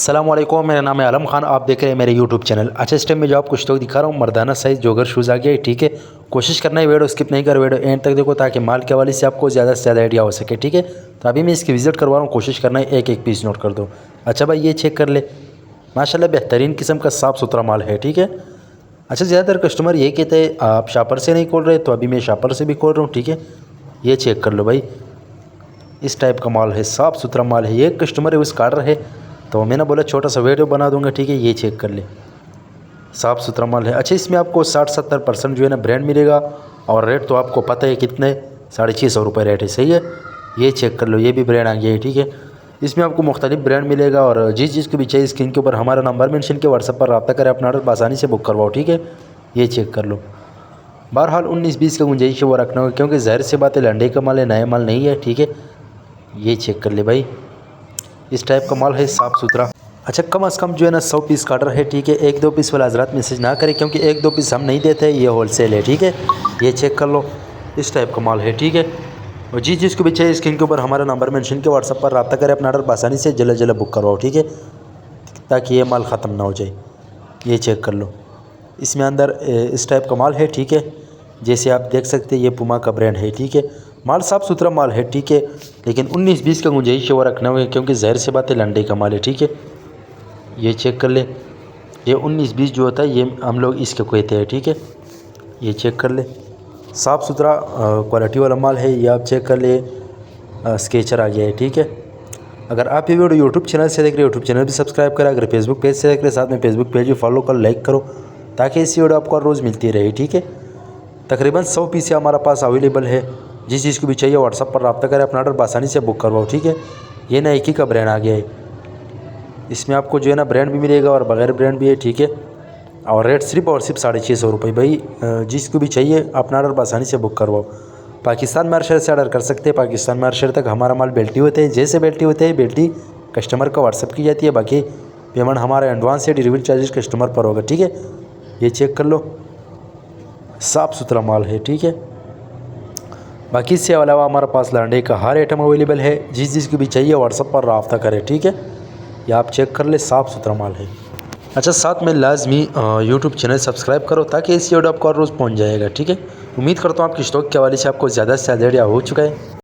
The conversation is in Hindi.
अस्सलाम वालेकुम, मेरा नाम है आलम खान। आप देख रहे हैं मेरे यूट्यूब चैनल। अच्छा, इस टाइम में जो आपको स्टॉक दिखा रहा हूँ मर्दाना साइज़ जोगर शूज़ आ गया है। ठीक है, कोशिश करना है वीडियो स्किप नहीं कर, वीडियो एंड तक देखो ताकि माल के हवाले से आपको ज़्यादा से ज़्यादा आइडिया हो सके। ठीक है, तो अभी मैं इसकी विज़िट करवा रहा हूँ, कोशिश करना है एक एक पीस नोट कर दो। अच्छा भाई, ये चेक कर ले, माशाल्लाह बेहतरीन किस्म का साफ़ सुथरा माल है। ठीक है, अच्छा ज़्यादातर कस्टमर ये कहते हैं आप शापर से नहीं खोल रहे, तो अभी मैं शापर से भी खोल रहा हूँ। ठीक है, ये चेक कर लो भाई, इस टाइप का माल है, साफ़ सुथरा माल है। ये कस्टमर है उस कार्डर है, तो मैंने बोला छोटा सा वीडियो बना दूंगा। ठीक है, ये चेक कर ले, साफ़ सुथरा माल है। अच्छा, इसमें आपको 60-70% जो है ना ब्रांड मिलेगा, और रेट तो आपको पता है कितने, 650 रुपये रेट है। सही है, ये चेक कर लो, ये भी ब्रांड आ गया है। ठीक है, इसमें आपको मुख्तलिफ ब्रांड मिलेगा, और जिस चीज़ को भी चाहिए स्क्रीन के ऊपर हमारा नंबर मेंशन के व्हाट्सएप पर रब्ता करें, अपना ऑर्डर आसानी से बुक करवाओ। ठीक है, ये चेक कर लो। बहरहाल 19-20 का गुंजाइश है वो रखना होगा, क्योंकि ज़ाहिर सी बात है लंडे का माल है, नया माल नहीं है। ठीक है, ये चेक कर ले भाई, इस टाइप का माल है, साफ़ सुथरा। अच्छा, कम से कम जो है ना 100 पीस का ऑर्डर है। ठीक है, 1-2 पीस वाला हजरात मैसेज ना करें, क्योंकि 1-2 पीस हम नहीं देते, ये होलसेल है। ठीक है, ये चेक कर लो, इस टाइप का माल है। ठीक है, और जिस चीज़ को भी चाहिए स्क्रीन के ऊपर हमारा नंबर मेंशन के व्हाट्सएप पर रब्ता करें, अपना ऑर्डर आसानी से जल्द जल्द बुक करवाओ। ठीक है, ताकि ये माल ख़त्म ना हो जाए। ये चेक कर लो, इसमें अंदर इस टाइप का माल है। ठीक है, जैसे आप देख सकते हैं ये पुमा का ब्रांड है। ठीक है, माल साफ़ सुथरा माल है। ठीक है, लेकिन 19-20 का गुंजाइश वो रखना हुआ है, क्योंकि ज़ाहिर से बात है लंडे का माल है। ठीक है, ये चेक कर ले, ये 19-20 जो होता है ये हम लोग इसके कहते हैं। ठीक है, ये चेक कर ले, साफ़ सुथरा क्वालिटी वाला माल है। ये आप चेक कर ले, स्केचर आ गया है। ठीक है, अगर आप ये वीडियो यूट्यूब चैनल से देख रहे हो, यूट्यूब चैनल भी सब्सक्राइब करें। अगर फेसबुक पेज से देख रहे हैं, साथ में फेसबुक पेज भी फॉलो कर, लाइक करो, ताकि इसी वीडियो आपको रोज़ मिलती रहे। ठीक है, तकरीबन 100 पीस हमारा पास अवेलेबल है। जिस चीज़ को भी चाहिए व्हाट्सएप पर रब्ता करें, अपना ऑर्डर आसानी से बुक करवाओ। ठीक है, ये नाइकी का ब्रांड आ गया है, इसमें आपको जो है ना ब्रांड भी मिलेगा और बगैर ब्रांड भी है। ठीक है, और रेट सिर्फ और सिर्फ 650 रुपये। भाई जिसको भी चाहिए अपना ऑर्डर आसानी से बुक करवाओ। पाकिस्तान मार्शल से ऑर्डर कर सकते हैं, पाकिस्तान मार्शल तक हमारा माल बेल्टी होते हैं। जैसे बेल्टी होते हैं, बेल्टी कस्टमर को व्हाट्सएप की जाती है, बाकी पेमेंट हमारा एडवांस या डिलीवरी चार्जेस कस्टमर पर होगा। ठीक है, ये चेक कर लो, साफ़ सुथरा माल है। ठीक है, बाकी इससे अलावा हमारे पास लंडे का हर आइटम अवेलेबल है। जिस चीज़ की भी चाहिए व्हाट्सएप पर रब्ता करें। ठीक है, ये आप चेक कर ले, साफ़ सुथरा माल है। अच्छा, साथ में लाजमी यूट्यूब चैनल सब्सक्राइब करो, ताकि इस वीडियो आपको हर रोज़ पहुंच जाएगा। ठीक है, उम्मीद करता हूँ आपकी स्टॉक के हवाले से आपको ज़्यादा से ज़्यादा आइडिया हो चुका है।